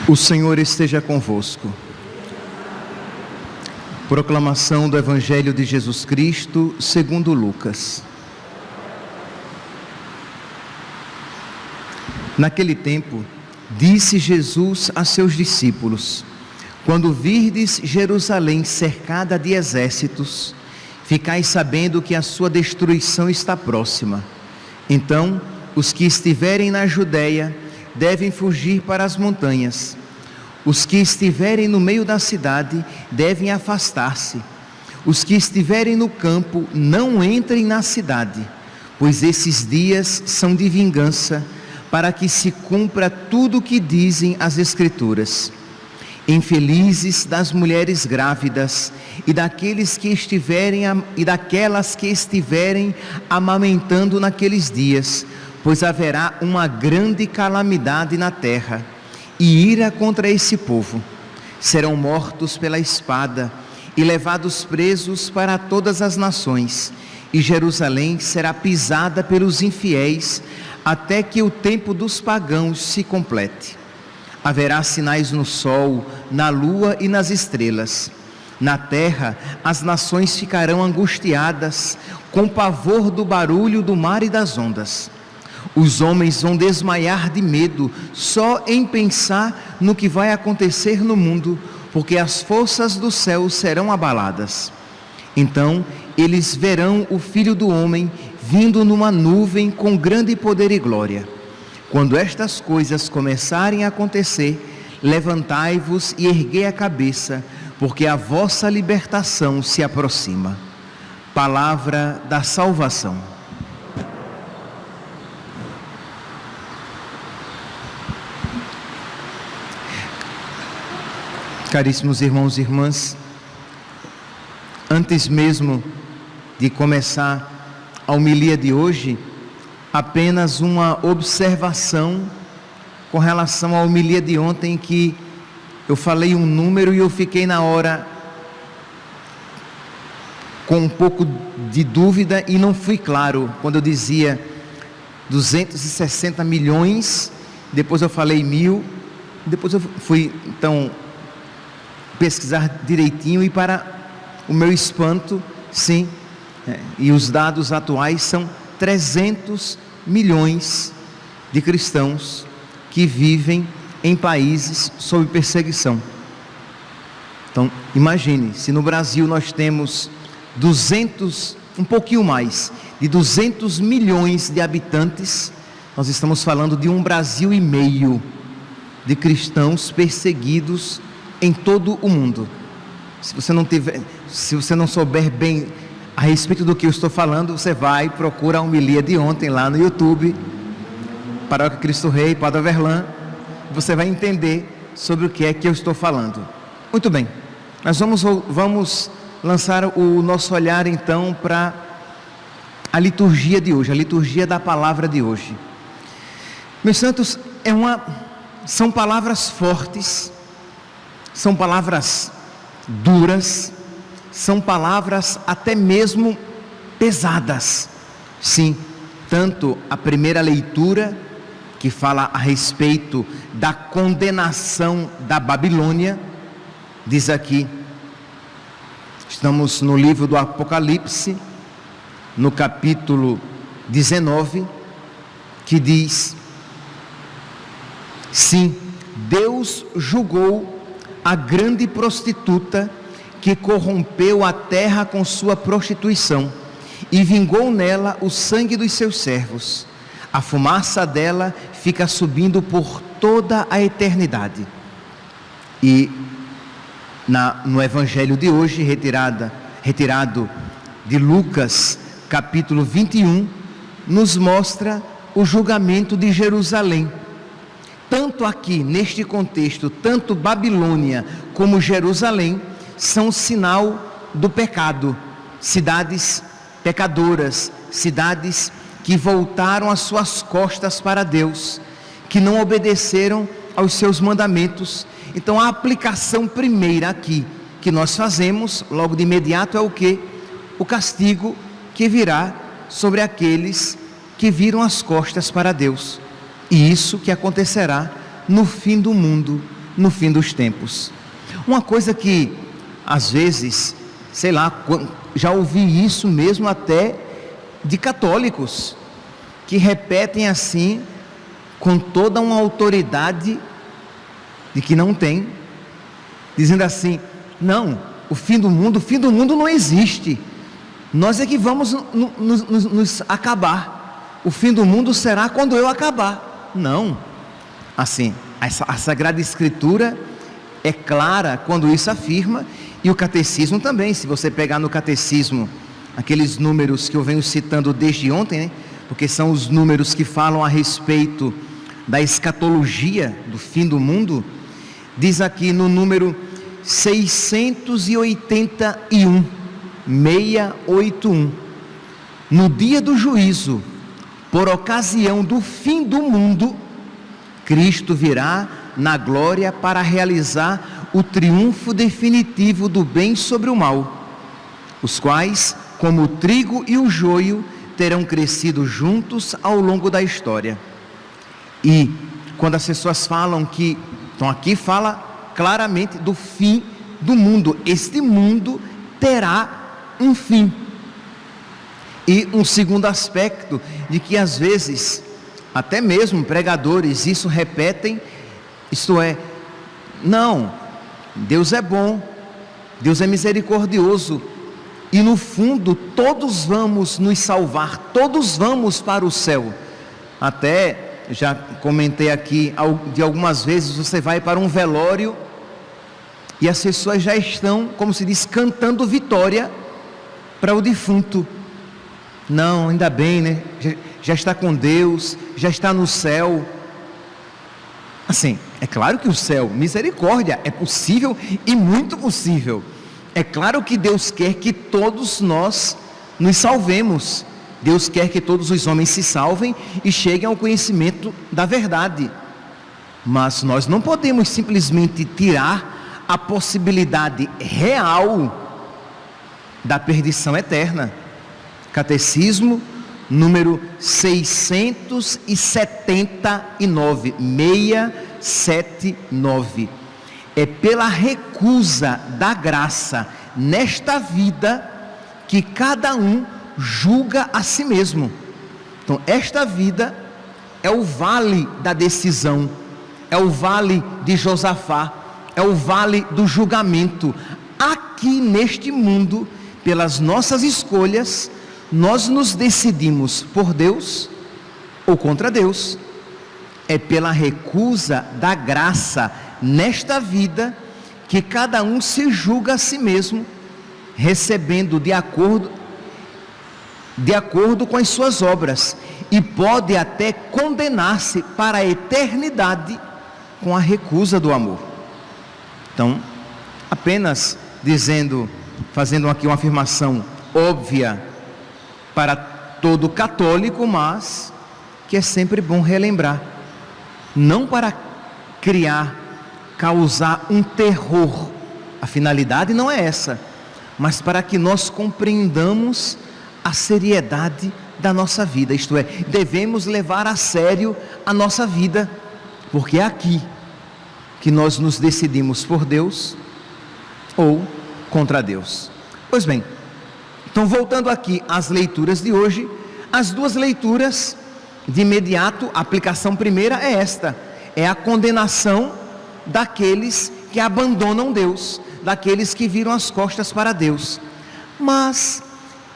O Senhor esteja convosco. Proclamação do Evangelho de Jesus Cristo, segundo Lucas. Naquele tempo, disse Jesus a seus discípulos: quando virdes Jerusalém cercada de exércitos, ficai sabendo que a sua destruição está próxima. Então, os que estiverem na Judeia devem fugir para as montanhas. Os que estiverem no meio da cidade devem afastar-se. Os que estiverem no campo não entrem na cidade, pois esses dias são de vingança, para que se cumpra tudo o que dizem as Escrituras. Infelizes das mulheres grávidas e daqueles que estiverem e daquelas que estiverem amamentando naqueles dias, pois haverá uma grande calamidade na terra e ira contra esse povo. Serão mortos pela espada e levados presos para todas as nações, e Jerusalém será pisada pelos infiéis até que o tempo dos pagãos se complete. Haverá sinais no sol, na lua e nas estrelas. Na terra, as nações ficarão angustiadas, com pavor do barulho do mar e das ondas. Os homens vão desmaiar de medo só em pensar no que vai acontecer no mundo, porque as forças do céu serão abaladas. Então, eles verão o Filho do Homem vindo numa nuvem com grande poder e glória. Quando estas coisas começarem a acontecer, levantai-vos e erguei a cabeça, porque a vossa libertação se aproxima. Palavra da salvação. Caríssimos irmãos e irmãs, antes mesmo de começar a homilia de hoje, apenas uma observação com relação à homilia de ontem, que eu falei um número e eu fiquei na hora com um pouco de dúvida e não fui claro quando eu dizia 260 milhões, depois eu falei 1.000, depois eu fui então pesquisar direitinho e, para o meu espanto, sim, e os dados atuais são 300 milhões de cristãos que vivem em países sob perseguição. Então, imagine, se no Brasil nós temos um pouquinho mais de 200 milhões de habitantes, nós estamos falando de 1,5 Brasil de cristãos perseguidos em todo o mundo. Se você não souber bem a respeito do que eu estou falando, você vai, procura a homilia de ontem lá no YouTube, Paróquia Cristo Rei, Padre Averlan, você vai entender sobre o que é que eu estou falando. Muito bem, nós vamos lançar o nosso olhar então para a liturgia de hoje, a liturgia da palavra de hoje. Meus santos, são palavras fortes, são palavras duras, são palavras até mesmo pesadas. Sim, tanto a primeira leitura, que fala a respeito da condenação da Babilônia, diz aqui, estamos no livro do Apocalipse, no capítulo 19, que diz: sim, Deus julgou a grande prostituta que corrompeu a terra com sua prostituição e vingou nela o sangue dos seus servos. A fumaça dela fica subindo por toda a eternidade. E no Evangelho de hoje, retirado de Lucas, capítulo 21, nos mostra o julgamento de Jerusalém. Tanto aqui, neste contexto, tanto Babilônia como Jerusalém são sinal do pecado, cidades pecadoras, cidades que voltaram as suas costas para Deus, que não obedeceram aos seus mandamentos. Então a aplicação primeira aqui que nós fazemos, logo de imediato, é o quê? O castigo que virá sobre aqueles que viram as costas para Deus. E isso que acontecerá no fim do mundo, no fim dos tempos. Uma coisa que, às vezes, sei lá, já ouvi isso mesmo até de católicos, que repetem assim, com toda uma autoridade de que não tem, dizendo assim: não, o fim do mundo não existe, nós é que vamos nos acabar, o fim do mundo será quando eu acabar. Não, assim, a Sagrada Escritura é clara quando isso afirma, e o Catecismo também. Se você pegar no Catecismo aqueles números que eu venho citando desde ontem, né? Porque são os números que falam a respeito da escatologia do fim do mundo, diz aqui no número 681, no dia do juízo, por ocasião do fim do mundo, Cristo virá na glória para realizar o triunfo definitivo do bem sobre o mal, os quais, como o trigo e o joio, terão crescido juntos ao longo da história. E quando as pessoas falam que, então aqui fala claramente do fim do mundo, este mundo terá um fim. E um segundo aspecto, de que às vezes, até mesmo pregadores isso repetem, isto é, não, Deus é bom, Deus é misericordioso, e no fundo todos vamos nos salvar, todos vamos para o céu. Até já comentei aqui, de algumas vezes você vai para um velório e as pessoas já estão, como se diz, cantando vitória para o defunto. Não, ainda bem, né? Já está com Deus, já está no céu. Assim, é claro que o céu, misericórdia, é possível e muito possível. É claro que Deus quer que todos nós nos salvemos. Deus quer que todos os homens se salvem e cheguem ao conhecimento da verdade. Mas nós não podemos simplesmente tirar a possibilidade real da perdição eterna. Catecismo número 679. É pela recusa da graça nesta vida que cada um julga a si mesmo. Então, esta vida é o vale da decisão, é o vale de Josafá, é o vale do julgamento. Aqui neste mundo, pelas nossas escolhas, nós nos decidimos por Deus ou contra Deus. É pela recusa da graça nesta vida que cada um se julga a si mesmo, recebendo de acordo com as suas obras, e pode até condenar-se para a eternidade com a recusa do amor. Então, apenas fazendo aqui uma afirmação óbvia para todo católico, mas que é sempre bom relembrar, não para causar um terror, a finalidade não é essa, mas para que nós compreendamos a seriedade da nossa vida, isto é, devemos levar a sério a nossa vida, porque é aqui que nós nos decidimos por Deus ou contra Deus. Pois bem, então voltando aqui às leituras de hoje, as duas leituras, de imediato, a aplicação primeira é esta, é a condenação daqueles que abandonam Deus, daqueles que viram as costas para Deus. Mas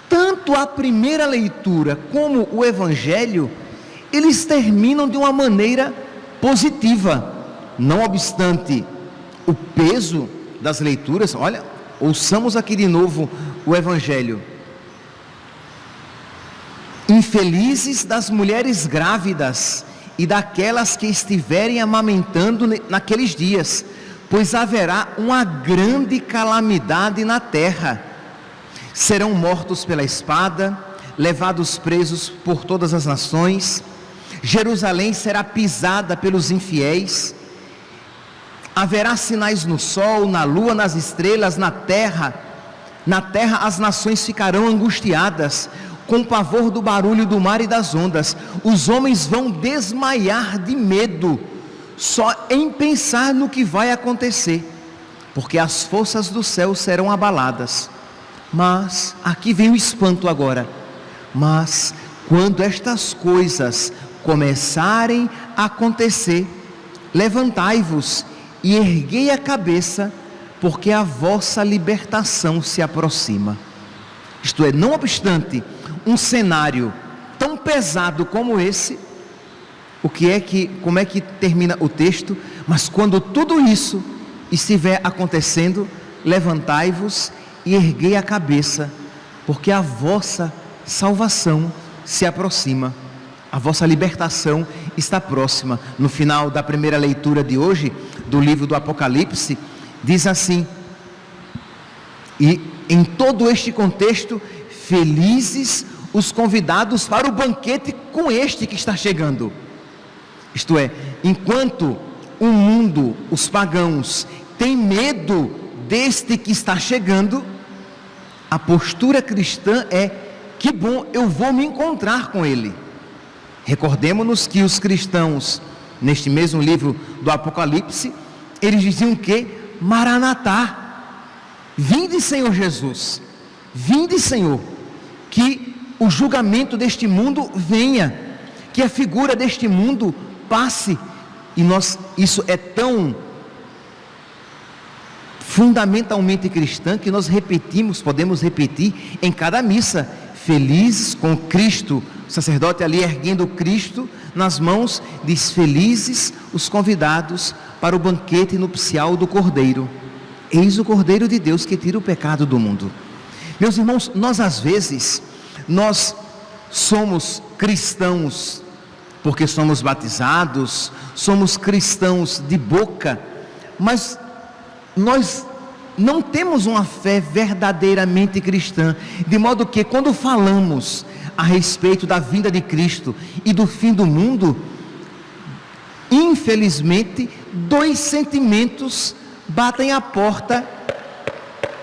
tanto a primeira leitura como o Evangelho, eles terminam de uma maneira positiva, não obstante o peso das leituras. Olha, ouçamos aqui de novo o Evangelho. Infelizes das mulheres grávidas e daquelas que estiverem amamentando naqueles dias, pois haverá uma grande calamidade na terra. Serão mortos pela espada, levados presos por todas as nações. Jerusalém será pisada pelos infiéis. Haverá sinais no sol, na lua, nas estrelas, na terra. Na terra as nações ficarão angustiadas, com pavor do barulho do mar e das ondas. Os homens vão desmaiar de medo, só em pensar no que vai acontecer, porque as forças do céu serão abaladas. Mas, aqui vem o espanto agora, mas quando estas coisas começarem a acontecer, levantai-vos e erguei a cabeça, porque a vossa libertação se aproxima. Isto é, não obstante um cenário tão pesado como esse, como é que termina o texto? Mas quando tudo isso estiver acontecendo, levantai-vos e erguei a cabeça, porque a vossa salvação se aproxima, a vossa libertação está próxima. No final da primeira leitura de hoje, do livro do Apocalipse, diz assim, e em todo este contexto, felizes os convidados para o banquete com este que está chegando. Isto é, enquanto o mundo, os pagãos, têm medo deste que está chegando, a postura cristã é: que bom, eu vou me encontrar com ele. Recordemos-nos que os cristãos, neste mesmo livro do Apocalipse, eles diziam que Maranatá, vinde Senhor Jesus, vinde Senhor, que o julgamento deste mundo venha, que a figura deste mundo passe. E isso é tão fundamentalmente cristã que nós podemos repetir em cada missa: felizes com Cristo. O sacerdote ali erguendo Cristo nas mãos diz: felizes os convidados para o banquete nupcial do Cordeiro. Eis o Cordeiro de Deus que tira o pecado do mundo. Meus irmãos, nós às vezes, nós somos cristãos porque somos batizados, somos cristãos de boca, mas nós não temos uma fé verdadeiramente cristã, de modo que quando falamos a respeito da vinda de Cristo e do fim do mundo, infelizmente, dois sentimentos batem à porta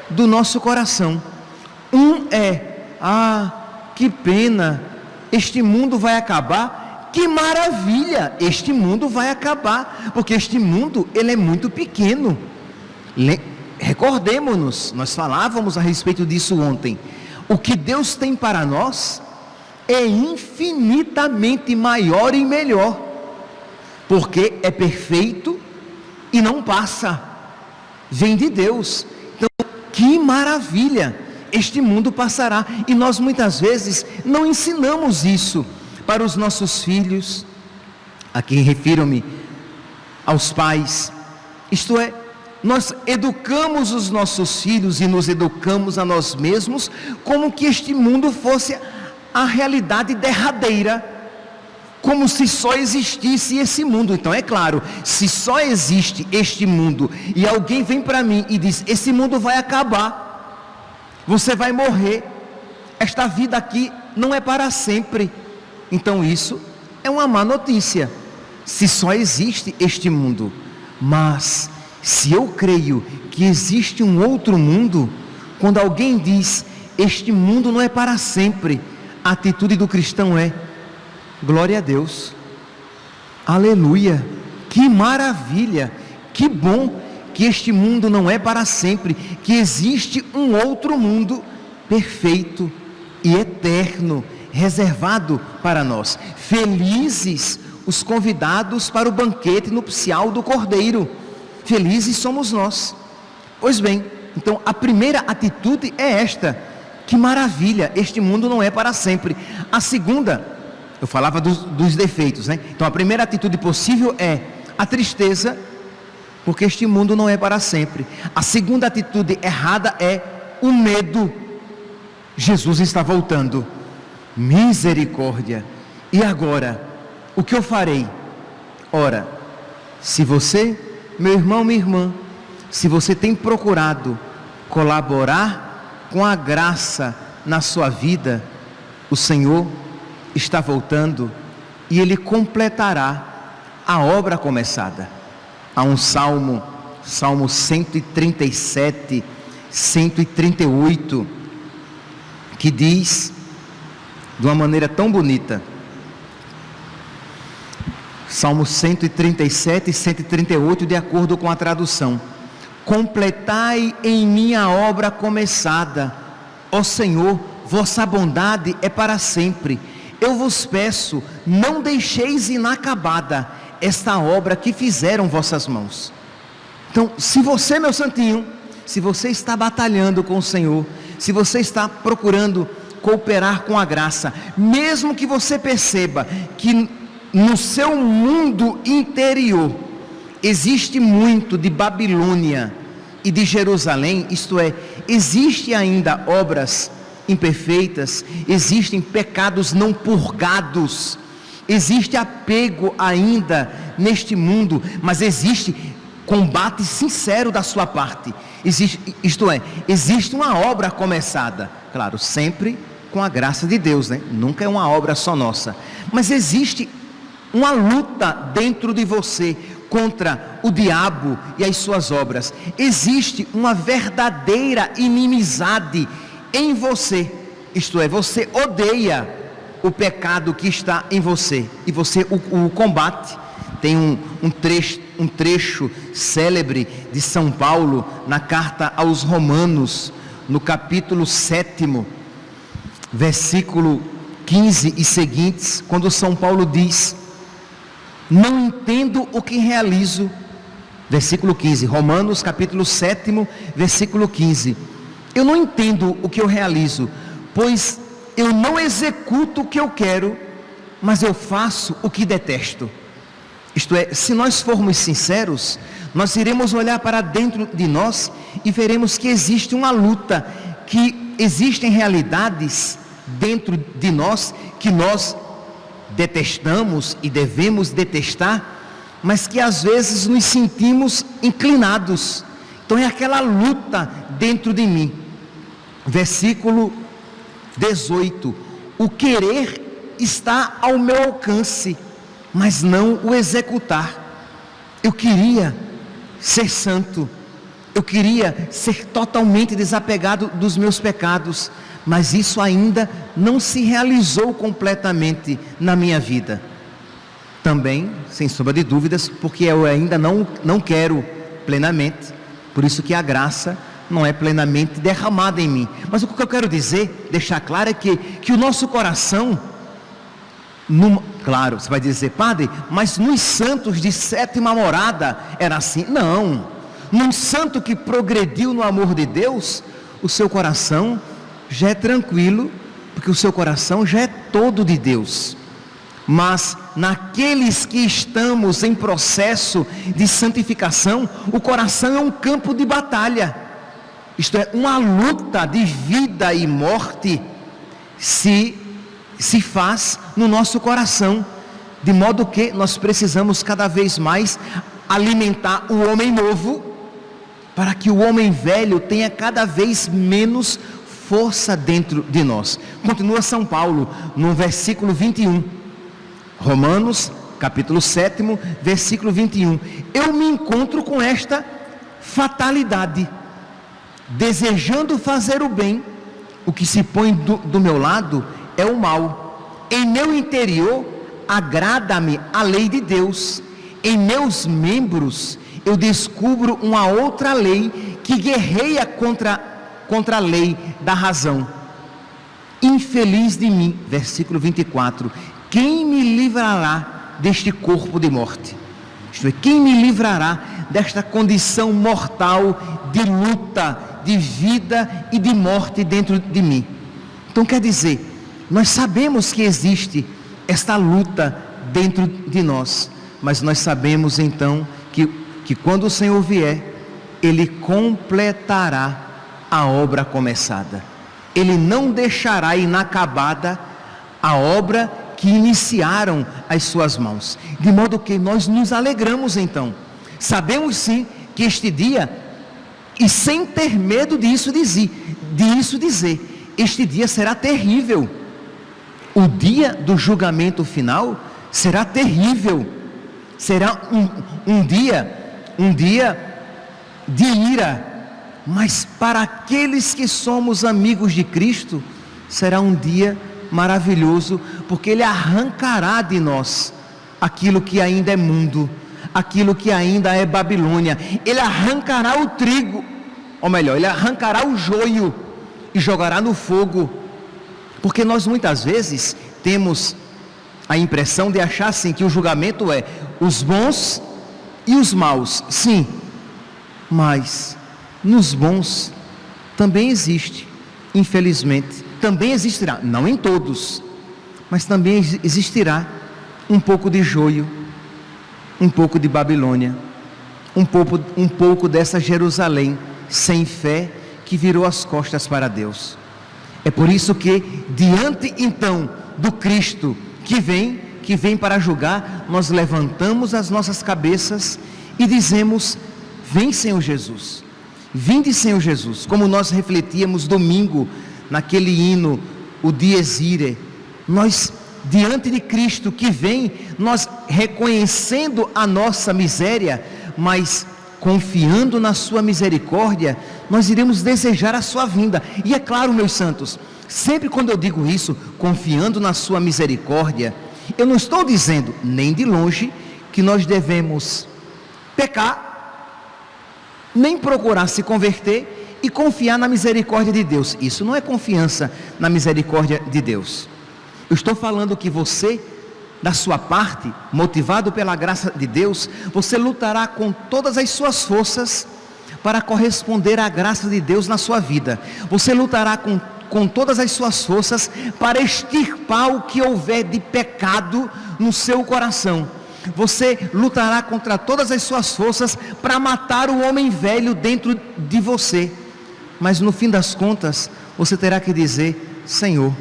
do nosso coração. Um é: que pena, este mundo vai acabar. Que maravilha, este mundo vai acabar, porque este mundo, ele é muito pequeno. Recordemos-nos, nós falávamos a respeito disso ontem. O que Deus tem para nós é infinitamente maior e melhor, porque é perfeito e não passa, vem de Deus. Então, que maravilha, este mundo passará. E nós muitas vezes não ensinamos isso para os nossos filhos. Aqui refiro-me aos pais. Isto é, nós educamos os nossos filhos e nos educamos a nós mesmos como que este mundo fosse a realidade derradeira, como se só existisse esse mundo. Então é claro, se só existe este mundo e alguém vem para mim e diz: esse mundo vai acabar, você vai morrer, esta vida aqui não é para sempre, então isso é uma má notícia, se só existe este mundo. Mas se eu creio que existe um outro mundo, quando alguém diz: este mundo não é para sempre, a atitude do cristão é: glória a Deus, aleluia, que maravilha, que bom que este mundo não é para sempre, que existe um outro mundo perfeito e eterno, reservado para nós. Felizes os convidados para o banquete nupcial do Cordeiro. Felizes somos nós. Pois bem, então a primeira atitude é esta: que maravilha, este mundo não é para sempre. A segunda, eu falava dos defeitos, né? Então a primeira atitude possível é a tristeza, porque este mundo não é para sempre. A segunda atitude errada é o medo. Jesus está voltando, misericórdia, e agora, o que eu farei? Ora, se você, meu irmão, minha irmã, se você tem procurado colaborar com a graça na sua vida, o Senhor está voltando e Ele completará a obra começada. Há um Salmo 137, 138, que diz de uma maneira tão bonita: Salmos 137 e 138, de acordo com a tradução. Completai em mim a obra começada, ó Senhor, vossa bondade é para sempre. Eu vos peço, não deixeis inacabada esta obra que fizeram vossas mãos. Então, se você, meu santinho, se você está batalhando com o Senhor, se você está procurando cooperar com a graça, mesmo que você perceba que no seu mundo interior existe muito de Babilônia e de Jerusalém, isto é, existe ainda obras imperfeitas, existem pecados não purgados, existe apego ainda neste mundo, mas existe combate sincero da sua parte, existe uma obra começada, claro, sempre com a graça de Deus, né? Nunca é uma obra só nossa, mas existe uma luta dentro de você contra o diabo e as suas obras. Existe uma verdadeira inimizade em você, isto é, você odeia o pecado que está em você e você o combate. Tem um trecho célebre de São Paulo na carta aos Romanos, no capítulo 7, versículo 15 e seguintes, quando São Paulo diz: não entendo o que realizo. Versículo 15, Romanos capítulo 7, versículo 15. Eu não entendo o que eu realizo, pois eu não executo o que eu quero, mas eu faço o que detesto. Isto é, se nós formos sinceros, nós iremos olhar para dentro de nós e veremos que existe uma luta, que existem realidades dentro de nós que nós detestamos e devemos detestar, mas que às vezes nos sentimos inclinados. Então é aquela luta dentro de mim. Versículo 18: o querer está ao meu alcance, mas não o executar. Eu queria ser santo, eu queria ser totalmente desapegado dos meus pecados, mas isso ainda não se realizou completamente na minha vida. Também, sem sombra de dúvidas, porque eu ainda não quero plenamente, por isso que a graça não é plenamente derramada em mim. Mas o que eu quero dizer, deixar claro, é que o nosso coração, claro, você vai dizer, padre, mas nos santos de sétima morada era assim. Não, num santo que progrediu no amor de Deus, o seu coração já é tranquilo, porque o seu coração já é todo de Deus. Mas naqueles que estamos em processo de santificação, o coração é um campo de batalha, isto é, uma luta de vida e morte se faz no nosso coração, de modo que nós precisamos cada vez mais alimentar o homem novo, para que o homem velho tenha cada vez menos força dentro de nós. Continua São Paulo no versículo 21, Romanos capítulo 7, versículo 21. Eu me encontro com esta fatalidade, desejando fazer o bem, o que se põe do meu lado é o mal. Em meu interior agrada-me a lei de Deus, em meus membros eu descubro uma outra lei que guerreia contra a lei da razão. Infeliz de mim, versículo 24, quem me livrará deste corpo de morte? Isto é, quem me livrará desta condição mortal de luta, de vida e de morte dentro de mim? Então quer dizer, nós sabemos que existe esta luta dentro de nós, mas nós sabemos então que quando o Senhor vier, Ele completará a obra começada. Ele não deixará inacabada a obra que iniciaram as suas mãos, de modo que nós nos alegramos então. Sabemos sim que este dia, e sem ter medo disso dizer, este dia será terrível. O dia do julgamento final será terrível, será um dia de ira, mas para aqueles que somos amigos de Cristo, será um dia maravilhoso, porque Ele arrancará de nós aquilo que ainda é mundo, aquilo que ainda é Babilônia. Ele arrancará o trigo, ou melhor, ele arrancará o joio e jogará no fogo. Porque nós muitas vezes temos a impressão de achar assim, que o julgamento é os bons e os maus. Sim, mas nos bons também existe, infelizmente, também existirá, não em todos, mas também existirá um pouco de joio, um pouco de Babilônia, um pouco dessa Jerusalém sem fé, que virou as costas para Deus. É por isso que, diante então do Cristo que vem para julgar, nós levantamos as nossas cabeças e dizemos: vem, Senhor Jesus, vinde, Senhor Jesus. Como nós refletíamos domingo naquele hino, o Dies Irae, nós diante de Cristo que vem, nós reconhecendo a nossa miséria, mas confiando na sua misericórdia, nós iremos desejar a sua vinda. E é claro, meus santos, sempre quando eu digo isso, confiando na sua misericórdia, eu não estou dizendo nem de longe que nós devemos pecar, nem procurar se converter e confiar na misericórdia de Deus. Isso não é confiança na misericórdia de Deus. Eu estou falando que você, da sua parte, motivado pela graça de Deus, você lutará com todas as suas forças para corresponder à graça de Deus na sua vida. Você lutará com todas as suas forças para extirpar o que houver de pecado no seu coração. Você lutará contra todas as suas forças para matar o homem velho dentro de você. Mas no fim das contas, você terá que dizer: Senhor,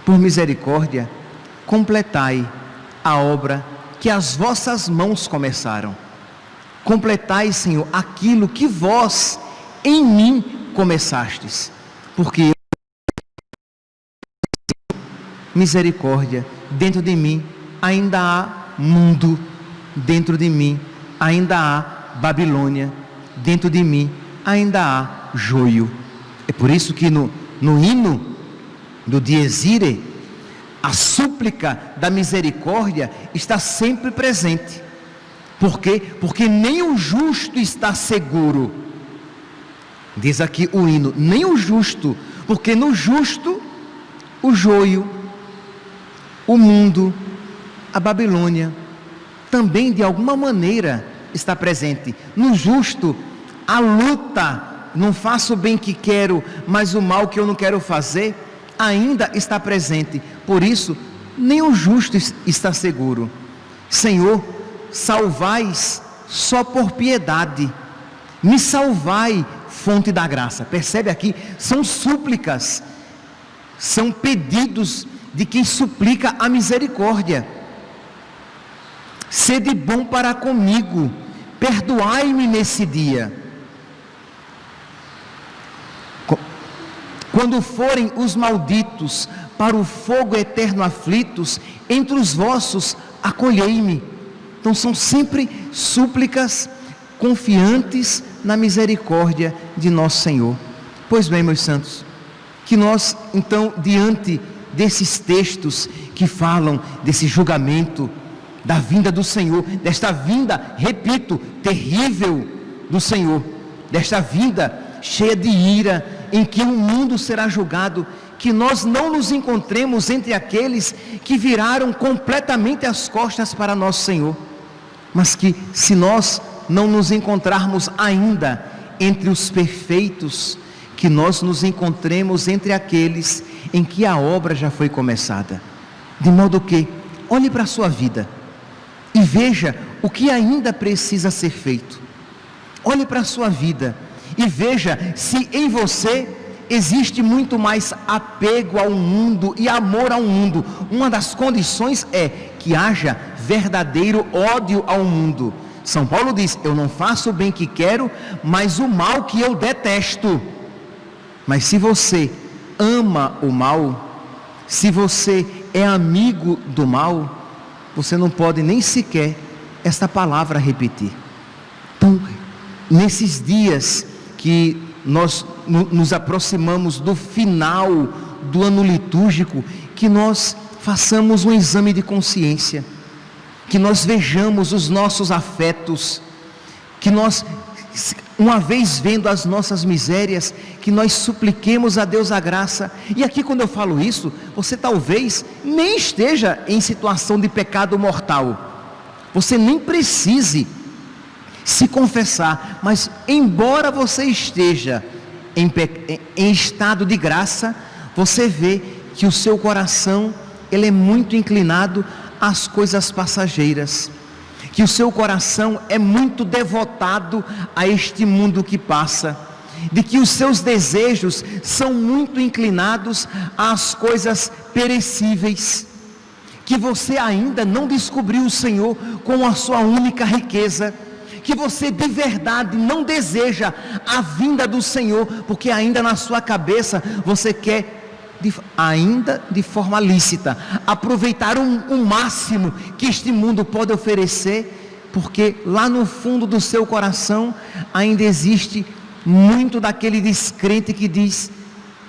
por misericórdia, completai a obra que as vossas mãos começaram. Completai, Senhor, aquilo que vós em mim começastes. Porque misericórdia, dentro de mim ainda há mundo, dentro de mim ainda há Babilônia, dentro de mim ainda há joio. É por isso que no hino do Dies Irae, a súplica da misericórdia está sempre presente. Por quê? Porque nem o justo está seguro. Diz aqui o hino, nem o justo, porque no justo o joio, o mundo, a Babilônia também de alguma maneira está presente. No justo, a luta, não faço o bem que quero, mas o mal que eu não quero fazer, ainda está presente. Por isso, nem o justo está seguro. Senhor, salvais só por piedade, me salvai, fonte da graça. Percebe aqui? São súplicas, são pedidos de quem suplica a misericórdia. Sede bom para comigo, perdoai-me nesse dia. Quando forem os malditos para o fogo eterno aflitos, entre os vossos acolhei-me. Então são sempre súplicas confiantes na misericórdia de nosso Senhor. Pois bem, meus santos, que nós então, diante desses textos que falam desse julgamento, da vinda do Senhor, desta vinda, repito, terrível do Senhor, desta vinda cheia de ira, em que o mundo será julgado, que nós não nos encontremos entre aqueles que viraram completamente as costas para nosso Senhor, mas que, se nós não nos encontrarmos ainda entre os perfeitos, que nós nos encontremos entre aqueles em que a obra já foi começada. De modo que, olhe para a sua vida e veja o que ainda precisa ser feito. Olhe para a sua vida e veja se em você existe muito mais apego ao mundo e amor ao mundo. Uma das condições é que haja verdadeiro ódio ao mundo. São Paulo diz: eu não faço o bem que quero, mas o mal que eu detesto. Mas se você ama o mal, se você é amigo do mal, você não pode nem sequer esta palavra repetir. Então, nesses dias que nós nos aproximamos do final do ano litúrgico, que nós façamos um exame de consciência. que nós vejamos os nossos afetos, que nós, uma vez vendo as nossas misérias, que nós supliquemos a Deus a graça. E aqui, quando eu falo isso, você talvez nem esteja em situação de pecado mortal, você nem precise se confessar, mas embora você esteja em estado de graça, você vê que o seu coração, ele é muito inclinado às coisas passageiras, que o seu coração é muito devotado a este mundo que passa, de que os seus desejos são muito inclinados às coisas perecíveis, que você ainda não descobriu o Senhor como a sua única riqueza, que você de verdade não deseja a vinda do Senhor, porque ainda na sua cabeça você quer, ainda de forma lícita, aproveitar o máximo que este mundo pode oferecer, porque lá no fundo do seu coração ainda existe muito daquele descrente que diz: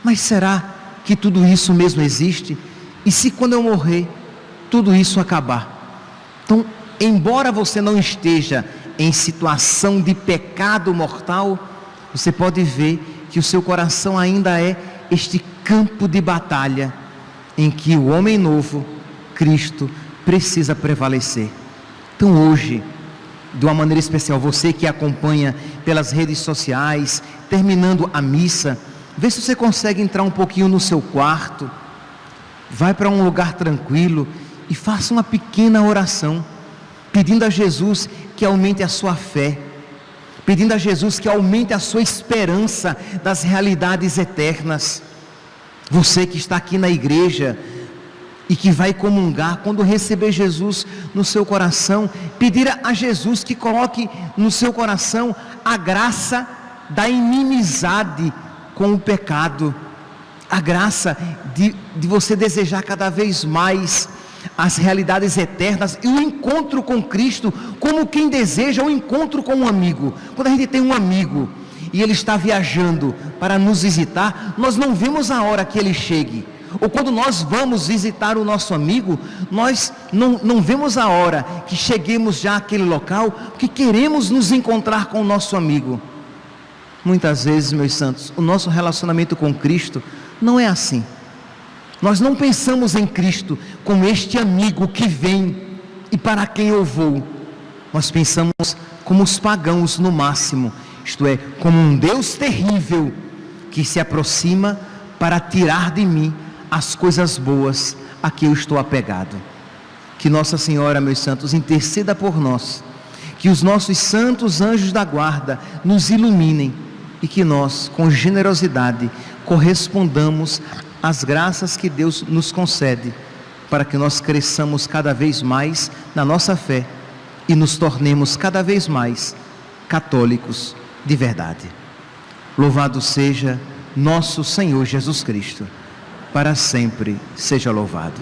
mas será que tudo isso mesmo existe? E se quando eu morrer tudo isso acabar? Então, embora você não esteja em situação de pecado mortal, você pode ver que o seu coração ainda é este campo de batalha em que o homem novo, Cristo, precisa prevalecer. Então hoje, de uma maneira especial, você que acompanha pelas redes sociais, terminando a missa, vê se você consegue entrar um pouquinho no seu quarto, vai para um lugar tranquilo e faça uma pequena oração, pedindo a Jesus que aumente a sua fé, pedindo a Jesus que aumente a sua esperança das realidades eternas. Você que está aqui na igreja e que vai comungar, quando receber Jesus no seu coração, pedir a Jesus que coloque no seu coração a graça da inimizade com o pecado, a graça de você desejar cada vez mais as realidades eternas e o encontro com Cristo, como quem deseja o encontro com um amigo. Quando a gente tem um amigo e ele está viajando para nos visitar, nós não vemos a hora que ele chegue. Ou quando nós vamos visitar o nosso amigo, nós não vemos a hora que cheguemos já àquele local, porque queremos nos encontrar com o nosso amigo. Muitas vezes, meus santos, o nosso relacionamento com Cristo não é assim. Nós não pensamos em Cristo como este amigo que vem e para quem eu vou. Nós pensamos como os pagãos no máximo, isto é, como um Deus terrível que se aproxima para tirar de mim as coisas boas a que eu estou apegado. Que Nossa Senhora, meus santos, interceda por nós, que os nossos santos anjos da guarda nos iluminem e que nós, com generosidade, correspondamos às graças que Deus nos concede, para que nós cresçamos cada vez mais na nossa fé e nos tornemos cada vez mais católicos de verdade. Louvado seja nosso Senhor Jesus Cristo, para sempre seja louvado.